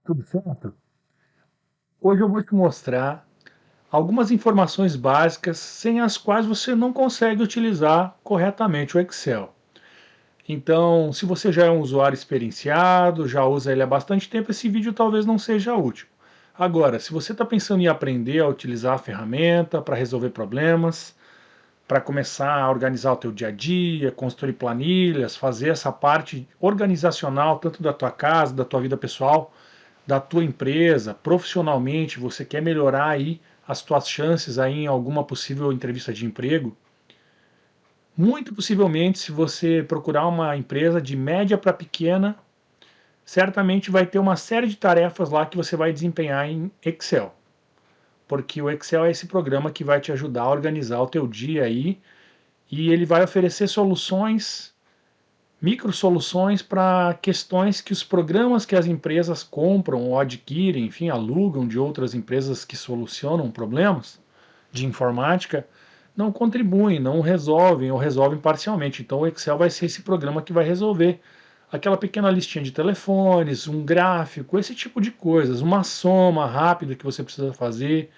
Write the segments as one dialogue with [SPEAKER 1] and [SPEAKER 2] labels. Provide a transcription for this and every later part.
[SPEAKER 1] Tudo certo? Hoje eu vou te mostrar algumas informações básicas sem as quais você não consegue utilizar corretamente o Excel. Então, se você já é um usuário experienciado, já usa ele há bastante tempo, esse vídeo talvez não seja útil. Agora, se você está pensando em aprender a utilizar a ferramenta para resolver problemas, para começar a organizar o teu dia a dia, construir planilhas, fazer essa parte organizacional tanto da tua casa, da tua vida pessoal, da tua empresa, profissionalmente, você quer melhorar aí as tuas chances aí em alguma possível entrevista de emprego, muito possivelmente, se você procurar uma empresa de média para pequena, certamente vai ter uma série de tarefas lá que você vai desempenhar em Excel, porque o Excel é esse programa que vai te ajudar a organizar o teu dia aí e ele vai oferecer soluções, micro soluções para questões que os programas que as empresas compram ou adquirem, enfim, alugam de outras empresas que solucionam problemas de informática, não contribuem, não resolvem ou resolvem parcialmente. Então o Excel vai ser esse programa que vai resolver aquela pequena listinha de telefones, um gráfico, esse tipo de coisas, uma soma rápida que você precisa fazer,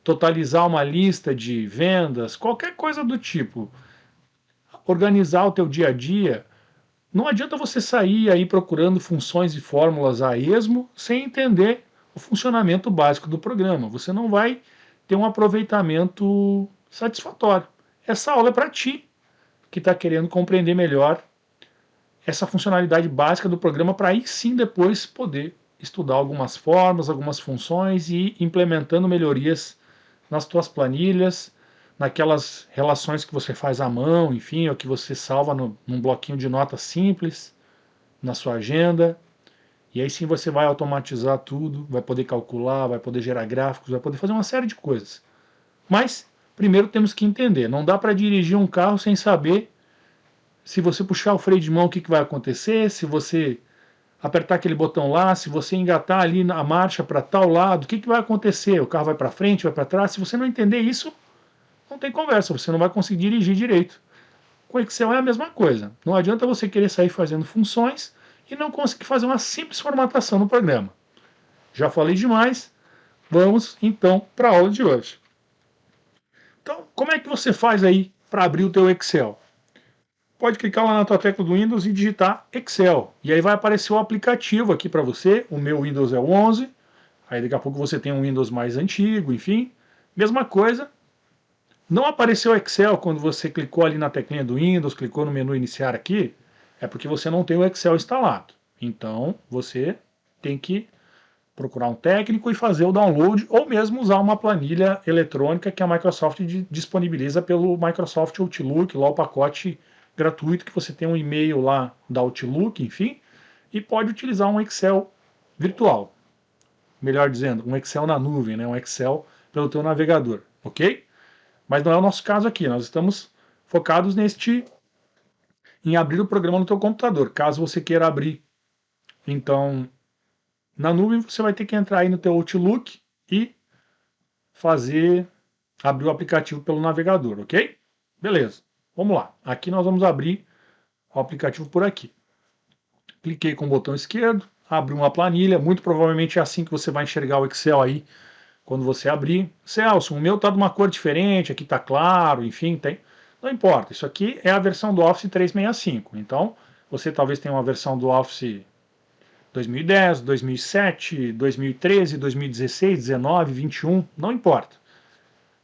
[SPEAKER 1] totalizar uma lista de vendas, qualquer coisa do tipo. Organizar o teu dia a dia. Não adianta você sair aí procurando funções e fórmulas a esmo sem entender o funcionamento básico do programa. Você não vai ter um aproveitamento satisfatório. Essa aula é para ti que está querendo compreender melhor essa funcionalidade básica do programa para aí sim depois poder estudar algumas formas, algumas funções e ir implementando melhorias nas tuas planilhas, naquelas relações que você faz à mão, enfim, ou que você salva num bloquinho de notas simples na sua agenda. E aí sim você vai automatizar tudo, vai poder calcular, vai poder gerar gráficos, vai poder fazer uma série de coisas. Mas primeiro temos que entender, não dá para dirigir um carro sem saber se você puxar o freio de mão o que vai acontecer, se você apertar aquele botão lá, se você engatar ali na marcha para tal lado, o que vai acontecer? O carro vai para frente, vai para trás? Se você não entender isso, não tem conversa, você não vai conseguir dirigir direito. Com Excel é a mesma coisa. Não adianta você querer sair fazendo funções e não conseguir fazer uma simples formatação no programa. Já falei demais, vamos então para a aula de hoje. Então, como é que você faz aí para abrir o teu Excel? Pode clicar lá na tua tecla do Windows e digitar Excel. E aí vai aparecer o aplicativo aqui para você. O meu Windows é o 11. Aí daqui a pouco você tem um Windows mais antigo, enfim. Mesma coisa. Não apareceu o Excel quando você clicou ali na teclinha do Windows, clicou no menu iniciar aqui, é porque você não tem o Excel instalado. Então você tem que procurar um técnico e fazer o download ou mesmo usar uma planilha eletrônica que a Microsoft disponibiliza pelo Microsoft Outlook, lá o pacote gratuito que você tem um e-mail lá da Outlook, enfim, e pode utilizar um Excel virtual. Melhor dizendo, um Excel na nuvem, né? Um Excel pelo teu navegador, ok? Mas não é o nosso caso aqui, nós estamos focados em abrir o programa no teu computador. Caso você queira abrir, então, na nuvem, você vai ter que entrar aí no teu Outlook e abrir o aplicativo pelo navegador, ok? Beleza, vamos lá. Aqui nós vamos abrir o aplicativo por aqui. Cliquei com o botão esquerdo, abre uma planilha, muito provavelmente é assim que você vai enxergar o Excel aí quando você abrir. Celso, o meu está de uma cor diferente, aqui está claro, enfim, tem. Não importa, isso aqui é a versão do Office 365. Então, você talvez tenha uma versão do Office 2010, 2007, 2013, 2016, 19, 21, não importa.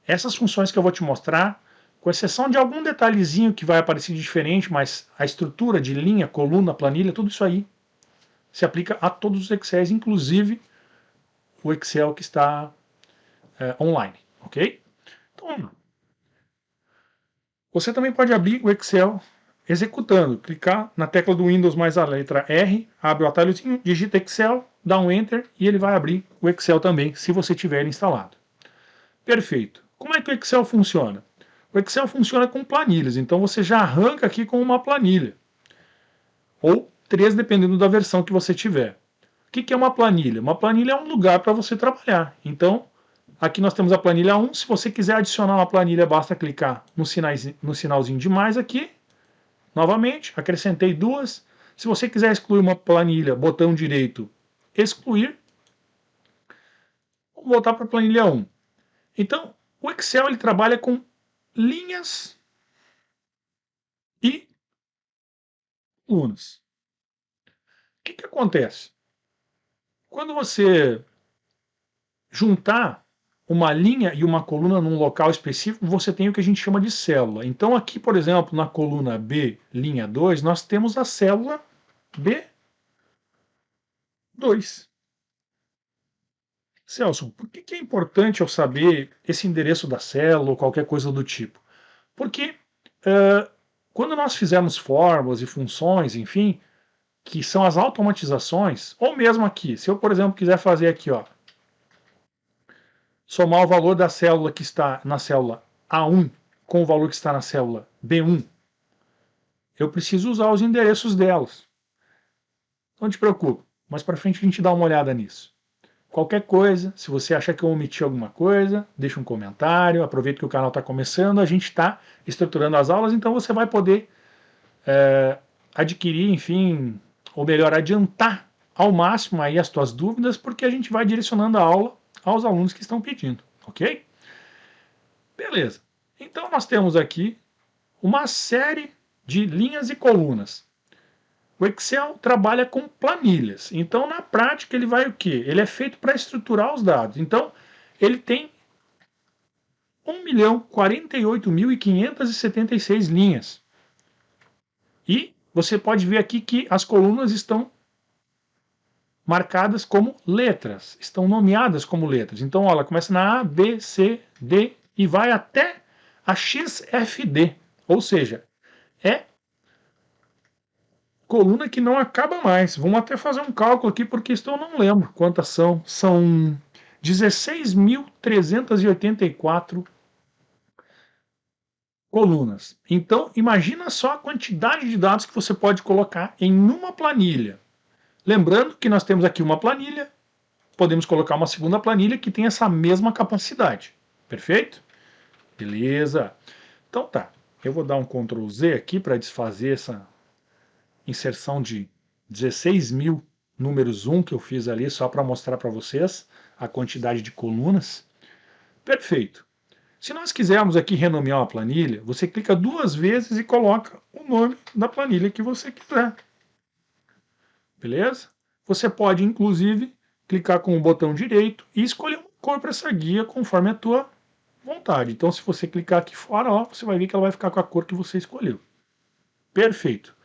[SPEAKER 1] Essas funções que eu vou te mostrar, com exceção de algum detalhezinho que vai aparecer de diferente, mas a estrutura de linha, coluna, planilha, tudo isso aí se aplica a todos os Excels, inclusive o Excel que está online, ok? Então, você também pode abrir o Excel executando, clicar na tecla do Windows mais a letra R, abre o atalhozinho, digita Excel, dá um Enter e ele vai abrir o Excel também, se você tiver ele instalado. Perfeito. Como é que o Excel funciona? O Excel funciona com planilhas, então você já arranca aqui com uma planilha, ou três, dependendo da versão que você tiver. O que é uma planilha? Uma planilha é um lugar para você trabalhar. Então, aqui nós temos a planilha 1. Se você quiser adicionar uma planilha, basta clicar no sinalzinho de mais aqui. Novamente, acrescentei duas. Se você quiser excluir uma planilha, botão direito, excluir. Vamos voltar para a planilha 1. Então, o Excel ele trabalha com linhas e colunas. O que acontece? Quando você juntar uma linha e uma coluna num local específico, você tem o que a gente chama de célula. Então aqui, por exemplo, na coluna B, linha 2, nós temos a célula B2. Celso, por que é importante eu saber esse endereço da célula ou qualquer coisa do tipo? Porque quando nós fizermos fórmulas e funções, enfim, que são as automatizações, ou mesmo aqui, se eu, por exemplo, quiser fazer aqui, ó, somar o valor da célula que está na célula A1 com o valor que está na célula B1, eu preciso usar os endereços delas. Não te preocupe, mais para frente a gente dá uma olhada nisso. Qualquer coisa, se você achar que eu omiti alguma coisa, deixa um comentário, aproveita que o canal está começando, a gente está estruturando as aulas, então você vai poder adquirir, enfim, ou melhor, adiantar ao máximo aí as tuas dúvidas, porque a gente vai direcionando a aula aos alunos que estão pedindo, ok? Beleza. Então nós temos aqui uma série de linhas e colunas. O Excel trabalha com planilhas. Então, na prática, ele vai o quê? Ele é feito para estruturar os dados. Então, ele tem 1.048.576 linhas. E você pode ver aqui que as colunas estão marcadas como letras, estão nomeadas como letras. Então, ela começa na A, B, C, D e vai até a XFD. Ou seja, é coluna que não acaba mais. Vamos até fazer um cálculo aqui, porque isso eu não lembro quantas são. São 16.384 colunas. Então, imagina só a quantidade de dados que você pode colocar em uma planilha. Lembrando que nós temos aqui uma planilha, podemos colocar uma segunda planilha que tem essa mesma capacidade. Perfeito? Beleza. Então tá. Eu vou dar um Ctrl Z aqui para desfazer essa inserção de 16.000 números 1 que eu fiz ali só para mostrar para vocês a quantidade de colunas. Perfeito. Se nós quisermos aqui renomear uma planilha, você clica duas vezes e coloca o nome da planilha que você quiser. Beleza? Você pode, inclusive, clicar com o botão direito e escolher uma cor para essa guia conforme a tua vontade. Então, se você clicar aqui fora, ó, você vai ver que ela vai ficar com a cor que você escolheu. Perfeito.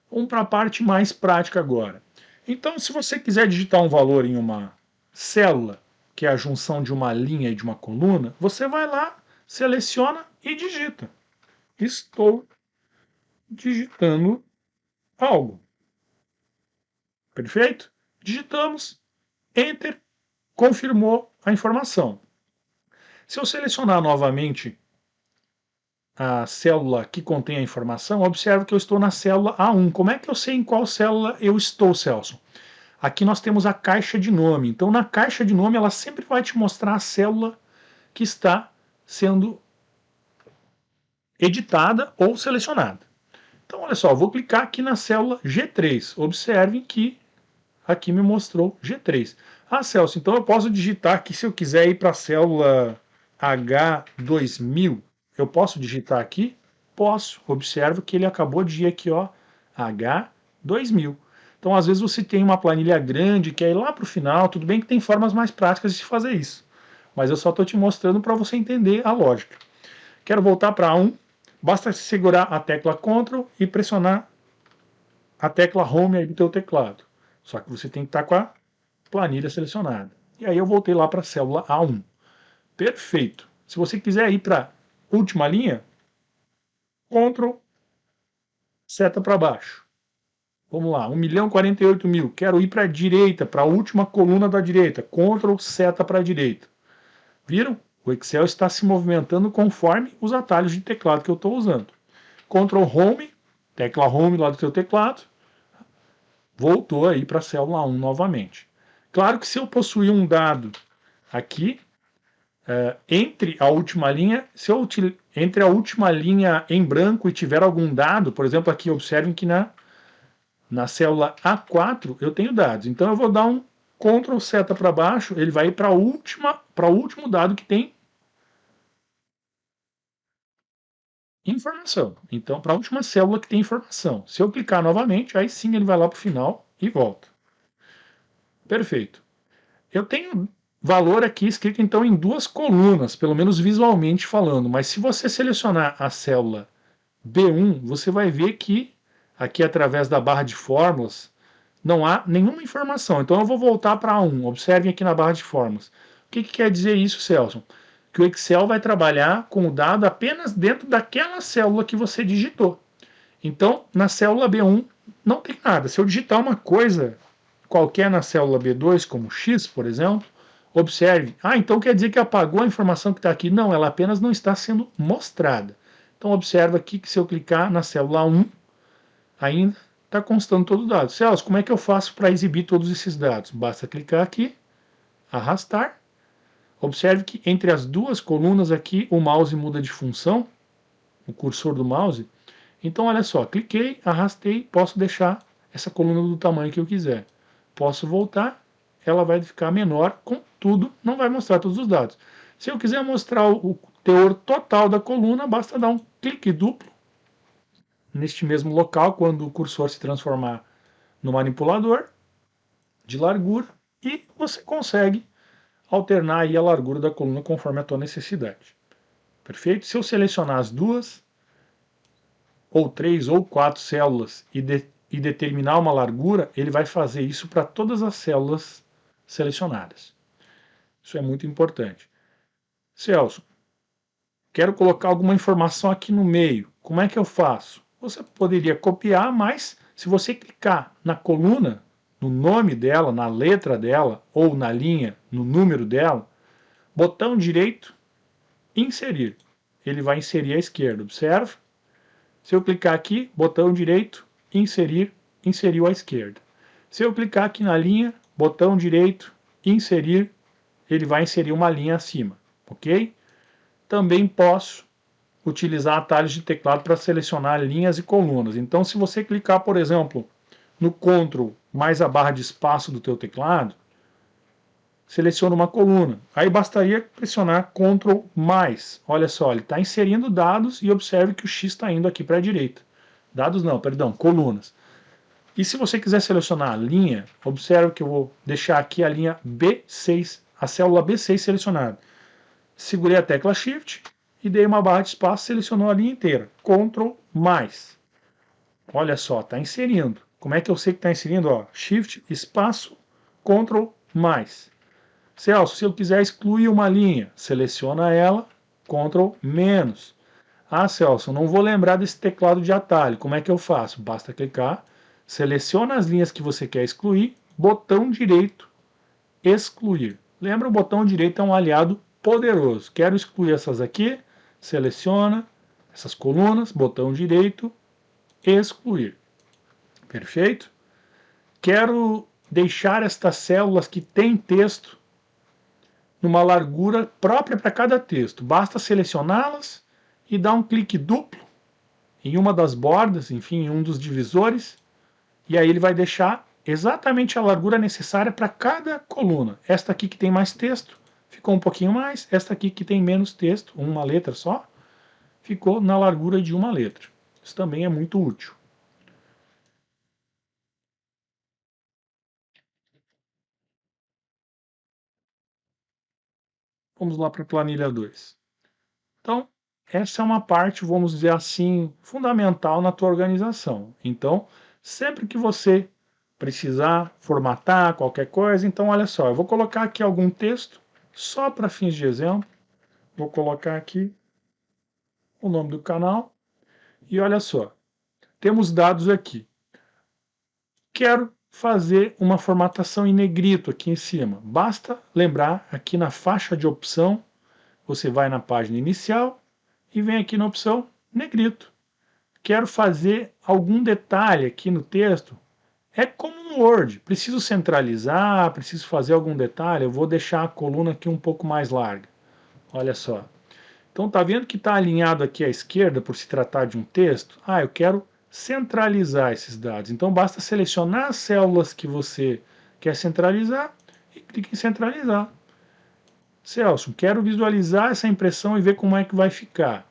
[SPEAKER 1] Vamos para a parte mais prática agora. Então, se você quiser digitar um valor em uma célula, que é a junção de uma linha e de uma coluna, você vai lá, seleciona e digita. Estou digitando algo. Perfeito? Digitamos, Enter, confirmou a informação. Se eu selecionar novamente a célula que contém a informação, observe que eu estou na célula A1. Como é que eu sei em qual célula eu estou, Celso? Aqui nós temos a caixa de nome. Então, na caixa de nome, ela sempre vai te mostrar a célula que está sendo editada ou selecionada. Então, olha só, vou clicar aqui na célula G3. Observem que aqui me mostrou G3. Ah, Celso, então eu posso digitar aqui, se eu quiser ir para a célula H2000, eu posso digitar aqui? Posso. Observo que ele acabou de ir aqui, ó, H2000. Então, às vezes você tem uma planilha grande, quer ir lá para o final, tudo bem que tem formas mais práticas de fazer isso. Mas eu só estou te mostrando para você entender a lógica. Quero voltar para A1, basta segurar a tecla Ctrl e pressionar a tecla Home aí do teu teclado. Só que você tem que estar com a planilha selecionada. E aí eu voltei lá para a célula A1. Perfeito. Se você quiser ir para a última linha, Ctrl, seta para baixo. Vamos lá, 1.048.000. Quero ir para a direita, para a última coluna da direita. Ctrl, seta para a direita. Viram? O Excel está se movimentando conforme os atalhos de teclado que eu estou usando. Ctrl Home, tecla Home lá do seu teclado. Voltou aí para a célula 1 novamente. Claro que se eu possuir um dado aqui, entre a última linha, se eu entre a última linha em branco e tiver algum dado, por exemplo, aqui observem que na célula A4 eu tenho dados. Então eu vou dar um Ctrl seta para baixo, ele vai para o último dado que tem informação. Então, para a última célula que tem informação. Se eu clicar novamente, aí sim ele vai lá para o final e volta. Perfeito. Eu tenho valor aqui escrito então em duas colunas, pelo menos visualmente falando, mas se você selecionar a célula B1, você vai ver que aqui através da barra de fórmulas não há nenhuma informação. Então eu vou voltar para A1. Observem aqui na barra de fórmulas. O que quer dizer isso, Celso? Que o Excel vai trabalhar com o dado apenas dentro daquela célula que você digitou. Então, na célula B1 não tem nada. Se eu digitar uma coisa qualquer na célula B2, como X, por exemplo, observe. Ah, então quer dizer que apagou a informação que está aqui? Não, ela apenas não está sendo mostrada. Então, observa aqui que se eu clicar na célula 1, ainda está constando todo o dado. Celso, como é que eu faço para exibir todos esses dados? Basta clicar aqui, arrastar. Observe que entre as duas colunas aqui, o mouse muda de função, o cursor do mouse. Então, olha só, cliquei, arrastei, posso deixar essa coluna do tamanho que eu quiser. Posso voltar, ela vai ficar menor, contudo, não vai mostrar todos os dados. Se eu quiser mostrar o teor total da coluna, basta dar um clique duplo neste mesmo local, quando o cursor se transformar no manipulador de largura, e você consegue alternar aí a largura da coluna conforme a tua necessidade. Perfeito? Se eu selecionar as duas, ou 3 ou 4 células e determinar uma largura, ele vai fazer isso para todas as células selecionadas. Isso é muito importante. Celso, quero colocar alguma informação aqui no meio. Como é que eu faço? Você poderia copiar, mas se você clicar na coluna, no nome dela, na letra dela, ou na linha, no número dela, botão direito, inserir. Ele vai inserir à esquerda, observa? Se eu clicar aqui, botão direito, inserir, inseriu à esquerda. Se eu clicar aqui na linha, botão direito, inserir, ele vai inserir uma linha acima, ok? Também posso utilizar atalhos de teclado para selecionar linhas e colunas. Então, se você clicar, por exemplo, no Ctrl mais a barra de espaço do teu teclado, seleciona uma coluna. Aí bastaria pressionar Ctrl mais. Olha só, ele está inserindo dados e observe que o X está indo aqui para a direita. Dados não, perdão, colunas. E se você quiser selecionar a linha, observe que eu vou deixar aqui a linha B6, a célula B6 selecionada. Segurei a tecla Shift e dei uma barra de espaço, selecionou a linha inteira. Ctrl mais. Olha só, está inserindo. Como é que eu sei que está inserindo? Ó, Shift, espaço, Ctrl mais. Celso, se eu quiser excluir uma linha, seleciona ela, Ctrl menos. Ah, Celso, não vou lembrar desse teclado de atalho. Como é que eu faço? Basta clicar, seleciona as linhas que você quer excluir, botão direito, excluir. Lembra, o botão direito é um aliado poderoso. Quero excluir essas aqui, seleciona essas colunas, botão direito, excluir. Perfeito? Quero deixar estas células que têm texto numa largura própria para cada texto. Basta selecioná-las e dar um clique duplo em uma das bordas, enfim, em um dos divisores, e aí ele vai deixar exatamente a largura necessária para cada coluna. Esta aqui que tem mais texto ficou um pouquinho mais, esta aqui que tem menos texto, uma letra só, ficou na largura de uma letra. Isso também é muito útil. Vamos lá para a planilha 2. Então, essa é uma parte, vamos dizer assim, fundamental na tua organização. Então, sempre que você precisar formatar qualquer coisa, então olha só, eu vou colocar aqui algum texto, só para fins de exemplo. Vou colocar aqui o nome do canal e olha só, temos dados aqui. Quero fazer uma formatação em negrito aqui em cima. Basta lembrar aqui na faixa de opção, você vai na página inicial e vem aqui na opção negrito. Quero fazer algum detalhe aqui no texto. É como no Word, preciso centralizar, preciso fazer algum detalhe, eu vou deixar a coluna aqui um pouco mais larga. Olha só. Então tá vendo que está alinhado aqui à esquerda por se tratar de um texto? Ah, eu quero centralizar esses dados. Então basta selecionar as células que você quer centralizar e clica em centralizar. Celso, quero visualizar essa impressão e ver como é que vai ficar.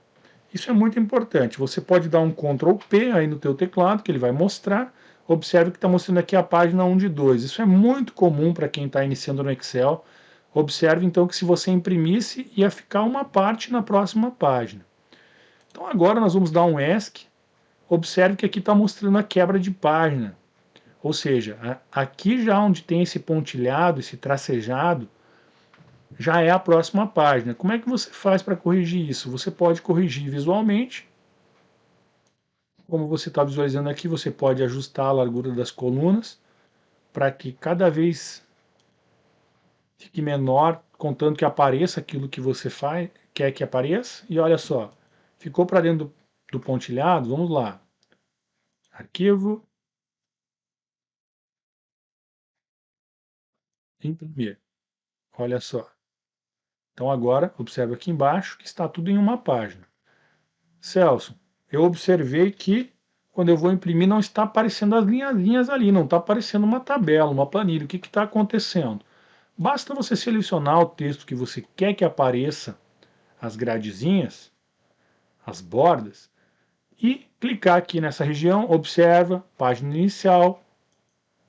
[SPEAKER 1] Isso é muito importante. Você pode dar um Ctrl P aí no teu teclado, que ele vai mostrar. Observe que está mostrando aqui a página 1 de 2. Isso é muito comum para quem está iniciando no Excel. Observe então que se você imprimisse, ia ficar uma parte na próxima página. Então agora nós vamos dar um ESC. Observe que aqui está mostrando a quebra de página. Ou seja, aqui já onde tem esse pontilhado, esse tracejado, já é a próxima página. Como é que você faz para corrigir isso? Você pode corrigir visualmente. Como você está visualizando aqui, você pode ajustar a largura das colunas para que cada vez fique menor, contanto que apareça aquilo que você quer que apareça. E olha só, ficou para dentro do pontilhado, vamos lá. Arquivo, imprimir. Olha só. Então agora, observe aqui embaixo que está tudo em uma página. Celso, eu observei que quando eu vou imprimir não está aparecendo as linhazinhas ali, não está aparecendo uma tabela, uma planilha. O que está acontecendo? Basta você selecionar o texto que você quer que apareça, as gradezinhas, as bordas, e clicar aqui nessa região, observa, página inicial,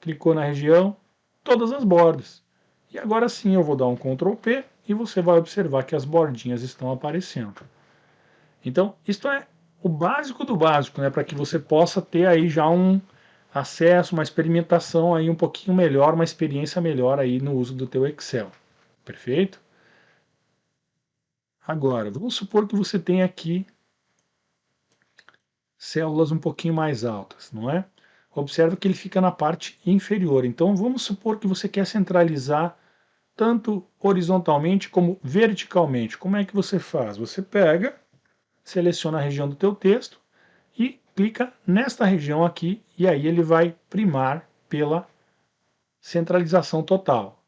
[SPEAKER 1] clicou na região, todas as bordas. E agora sim eu vou dar um Ctrl P e você vai observar que as bordinhas estão aparecendo. Então, isto é o básico do básico, né, para que você possa ter aí já um acesso, uma experimentação aí um pouquinho melhor, uma experiência melhor aí no uso do teu Excel. Perfeito? Agora, vamos supor que você tem aqui células um pouquinho mais altas, não é? Observe que ele fica na parte inferior. Então, vamos supor que você quer centralizar tanto horizontalmente como verticalmente. Como é que você faz? Você pega, seleciona a região do teu texto e clica nesta região aqui, e aí ele vai primar pela centralização total.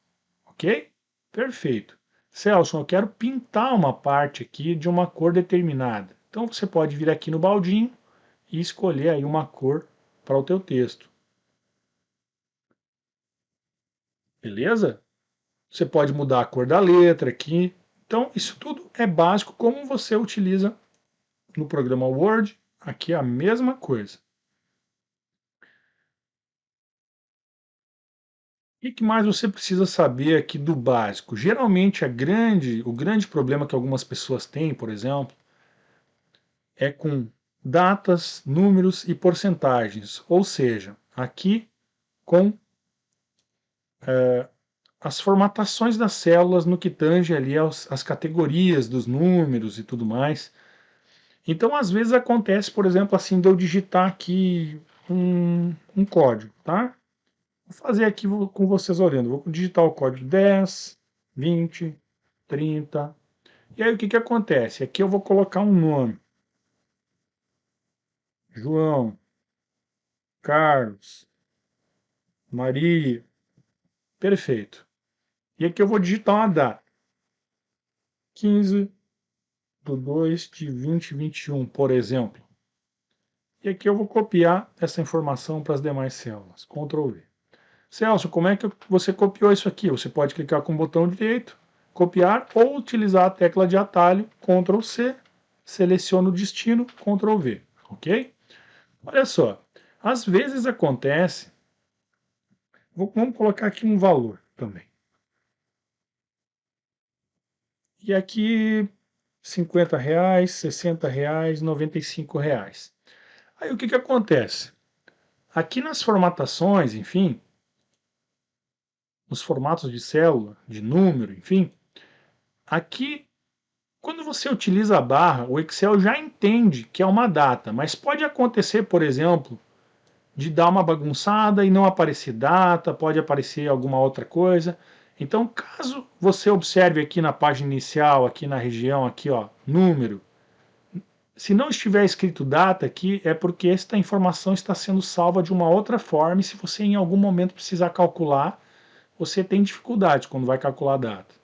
[SPEAKER 1] Ok? Perfeito. Celso, eu quero pintar uma parte aqui de uma cor determinada. Então você pode vir aqui no baldinho e escolher aí uma cor para o teu texto. Beleza? Você pode mudar a cor da letra aqui. Então isso tudo é básico como você utiliza no programa Word. Aqui é a mesma coisa. O que mais você precisa saber aqui do básico? Geralmente o grande problema que algumas pessoas têm, por exemplo, é com datas, números e porcentagens, ou seja, aqui com as formatações das células no que tange ali as categorias dos números e tudo mais. Então, às vezes acontece, por exemplo, assim, de eu digitar aqui um código, tá? Vou fazer aqui com vocês olhando. Vou digitar o código 10, 20, 30. E aí o que que acontece? Aqui eu vou colocar um nome. João, Carlos, Maria. Perfeito. E aqui eu vou digitar uma data. 15/2/2021, por exemplo. E aqui eu vou copiar essa informação para as demais células. Ctrl V. Celso, como é que você copiou isso aqui? Você pode clicar com o botão direito, copiar, ou utilizar a tecla de atalho, Ctrl C, seleciona o destino, Ctrl V. Ok? Olha só, às vezes acontece, vamos colocar aqui um valor também. E aqui R$ 50, R$ 60, R$ 95. Aí o que que acontece? Aqui nas formatações, enfim, nos formatos de célula, de número, enfim, aqui quando você utiliza a barra, o Excel já entende que é uma data, mas pode acontecer, por exemplo, de dar uma bagunçada e não aparecer data, pode aparecer alguma outra coisa. Então, caso você observe aqui na página inicial, aqui na região, aqui ó, número, se não estiver escrito data aqui, é porque esta informação está sendo salva de uma outra forma e se você em algum momento precisar calcular, você tem dificuldade quando vai calcular a data.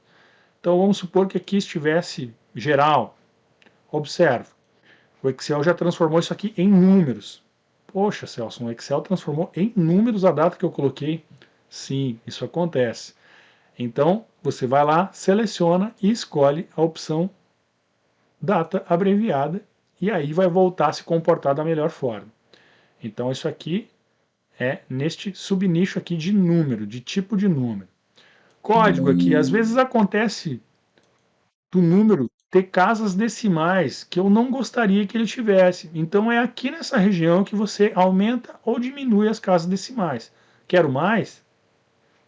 [SPEAKER 1] Então vamos supor que aqui estivesse geral. Observe, o Excel já transformou isso aqui em números. Poxa, Celso, o Excel transformou em números a data que eu coloquei? Sim, isso acontece. Então, você vai lá, seleciona e escolhe a opção data abreviada, e aí vai voltar a se comportar da melhor forma. Então, isso aqui é neste subnicho aqui de número, de tipo de número. Código aqui, às vezes acontece do número ter casas decimais que eu não gostaria que ele tivesse. Então é aqui nessa região que você aumenta ou diminui as casas decimais. Quero mais?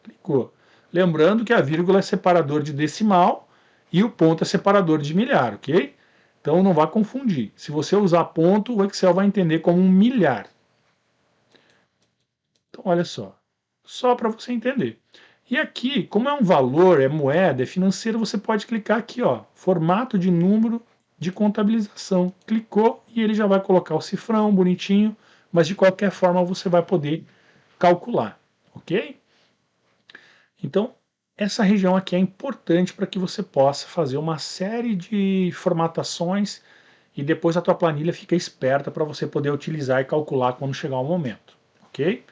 [SPEAKER 1] Clicou. Lembrando que a vírgula é separador de decimal e o ponto é separador de milhar, ok? Então não vá confundir. Se você usar ponto, o Excel vai entender como um milhar. Então olha só para você entender. E aqui, como é um valor, é moeda, é financeiro, você pode clicar aqui, ó, formato de número de contabilização. Clicou e ele já vai colocar o cifrão bonitinho, mas de qualquer forma você vai poder calcular, ok? Então, essa região aqui é importante para que você possa fazer uma série de formatações e depois a tua planilha fica esperta para você poder utilizar e calcular quando chegar o momento, ok?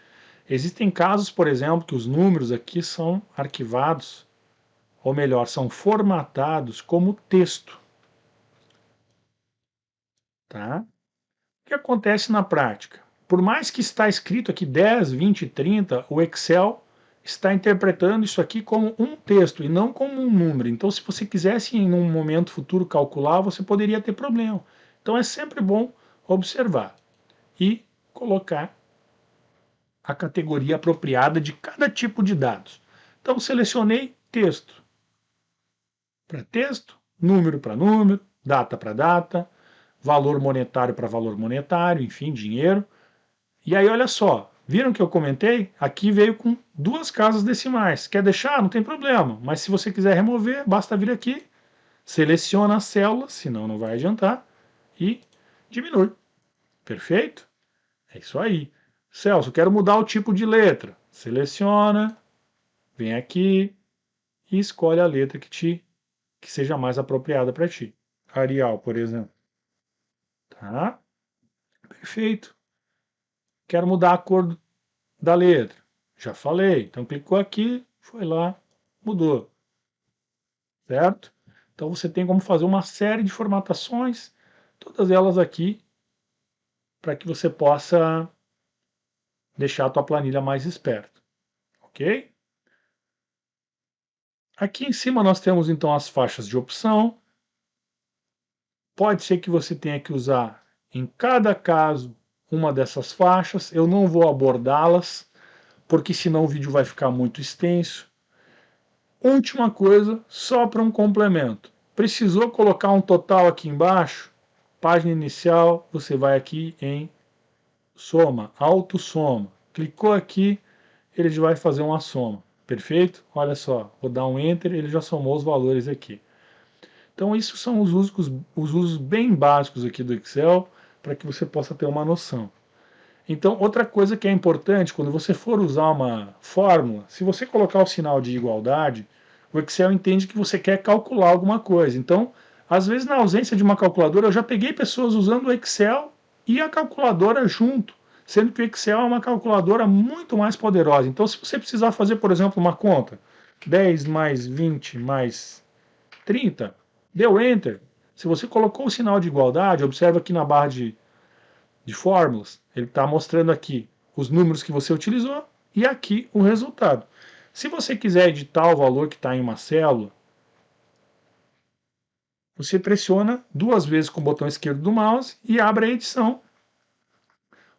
[SPEAKER 1] Existem casos, por exemplo, que os números aqui são arquivados, ou melhor, são formatados como texto, tá? O que acontece na prática? Por mais que está escrito aqui 10, 20, 30, o Excel está interpretando isso aqui como um texto e não como um número. Então, se você quisesse em um momento futuro calcular, você poderia ter problema. Então, é sempre bom observar e colocar a categoria apropriada de cada tipo de dados. Então, selecionei texto para texto, número para número, data para data, valor monetário para valor monetário, enfim, dinheiro. E aí, olha só, viram que eu comentei? Aqui veio com duas casas decimais. Quer deixar? Não tem problema. Mas se você quiser remover, basta vir aqui, seleciona a célula, senão não vai adiantar, e diminui. Perfeito? É isso aí. Celso, quero mudar o tipo de letra. Seleciona, vem aqui e escolhe a letra que seja mais apropriada para ti. Arial, por exemplo. Tá? Perfeito. Quero mudar a cor da letra. Já falei. Então clicou aqui, foi lá, mudou. Certo? Então você tem como fazer uma série de formatações, todas elas aqui, para que você possa deixar a tua planilha mais esperta. Ok? Aqui em cima nós temos então as faixas de opção. Pode ser que você tenha que usar em cada caso uma dessas faixas. Eu não vou abordá-las, porque senão o vídeo vai ficar muito extenso. Última coisa, só para um complemento. Precisou colocar um total aqui embaixo? Página inicial, você vai aqui em soma, autossoma. Clicou aqui, ele já vai fazer uma soma. Perfeito? Olha só, vou dar um Enter, ele já somou os valores aqui. Então, isso são os usos bem básicos aqui do Excel, para que você possa ter uma noção. Então, outra coisa que é importante, quando você for usar uma fórmula, se você colocar o sinal de igualdade, o Excel entende que você quer calcular alguma coisa. Então, às vezes, na ausência de uma calculadora, eu já peguei pessoas usando o Excel e a calculadora junto, sendo que o Excel é uma calculadora muito mais poderosa. Então, se você precisar fazer, por exemplo, uma conta, 10 mais 20 mais 30, deu Enter. Se você colocou o sinal de igualdade, observa aqui na barra de fórmulas, ele está mostrando aqui os números que você utilizou e aqui o resultado. Se você quiser editar o valor que está em uma célula, você pressiona duas vezes com o botão esquerdo do mouse e abre a edição.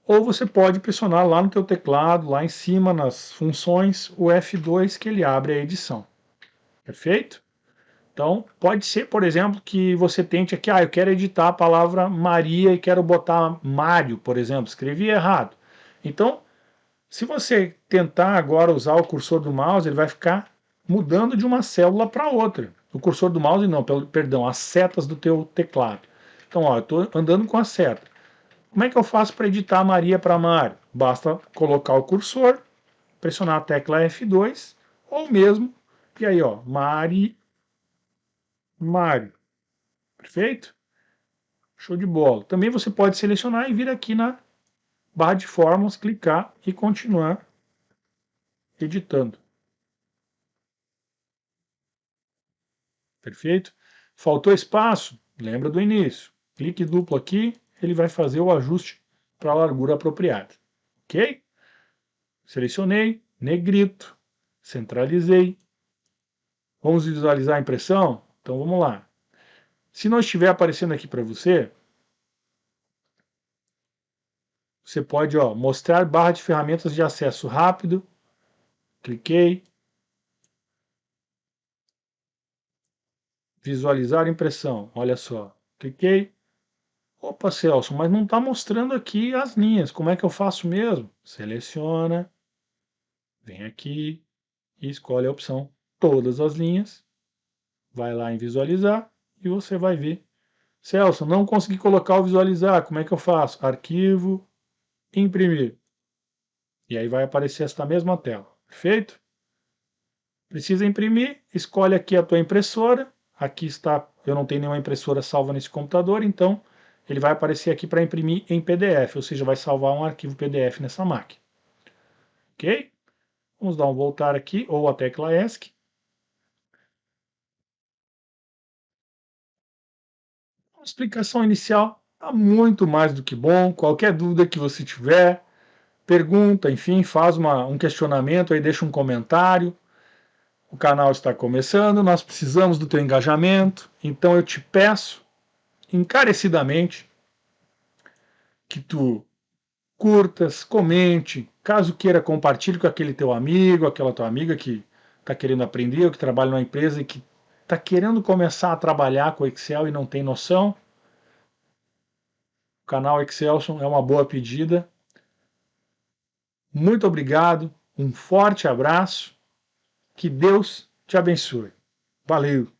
[SPEAKER 1] Ou você pode pressionar lá no teu teclado, lá em cima nas funções, o F2 que ele abre a edição. Perfeito? Então, pode ser, por exemplo, que você tente aqui, eu quero editar a palavra Maria e quero botar Mário, por exemplo, escrevi errado. Então, se você tentar agora usar o cursor do mouse, ele vai ficar mudando de uma célula para outra. O cursor do mouse não, perdão, as setas do teu teclado. Então, ó, eu estou andando com a seta. Como é que eu faço para editar Maria para Mário? Basta colocar o cursor, pressionar a tecla F2, ou mesmo, e aí, ó, Mário. Perfeito? Show de bola. Também você pode selecionar e vir aqui na barra de fórmulas, clicar e continuar editando. Perfeito? Faltou espaço? Lembra do início. Clique duplo aqui, ele vai fazer o ajuste para a largura apropriada. Ok? Selecionei, negrito, centralizei. Vamos visualizar a impressão? Então vamos lá. Se não estiver aparecendo aqui para você, você pode mostrar barra de ferramentas de acesso rápido. Cliquei. Visualizar a impressão. Olha só. Cliquei. Opa, Celso, mas não está mostrando aqui as linhas. Como é que eu faço mesmo? Seleciona. Vem aqui e escolhe a opção Todas as linhas. Vai lá em Visualizar e você vai ver. Celso, não consegui colocar o Visualizar. Como é que eu faço? Arquivo, Imprimir. E aí vai aparecer esta mesma tela. Perfeito? Precisa imprimir, escolhe aqui a tua impressora. Aqui está, eu não tenho nenhuma impressora salva nesse computador, então ele vai aparecer aqui para imprimir em PDF, ou seja, vai salvar um arquivo PDF nessa máquina. Ok? Vamos dar um voltar aqui, ou a tecla ESC. A explicação inicial está muito mais do que bom. Qualquer dúvida que você tiver, pergunta, enfim, faz um questionamento, aí deixa um comentário. O canal está começando, nós precisamos do teu engajamento, então eu te peço encarecidamente que tu curtas, comente, caso queira compartilhe com aquele teu amigo, aquela tua amiga que está querendo aprender ou que trabalha numa empresa e que está querendo começar a trabalhar com Excel e não tem noção. O canal Excelson é uma boa pedida. Muito obrigado, um forte abraço, que Deus te abençoe. Valeu!